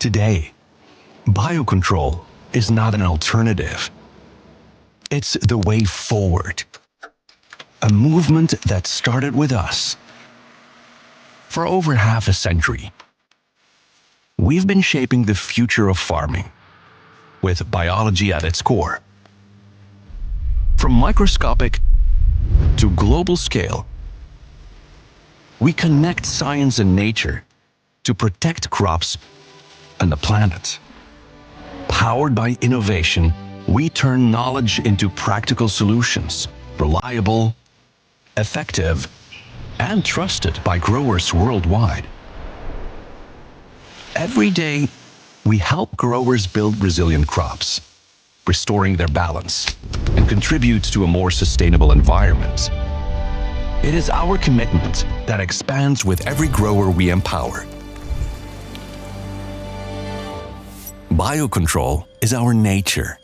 Today, biocontrol is not an alternative. It's the way forward. A movement that started with us. For over half a century, we've been shaping the future of farming, with biology at its core. From microscopic to global scale, we connect science and nature to protect crops and the planet. Powered by innovation, we turn knowledge into practical solutions, reliable, effective, and trusted by growers worldwide. Every day, we help growers build resilient crops, restoring their balance, and contribute to a more sustainable environment. It is our commitment that expands with every grower we empower. Biocontrol is our nature.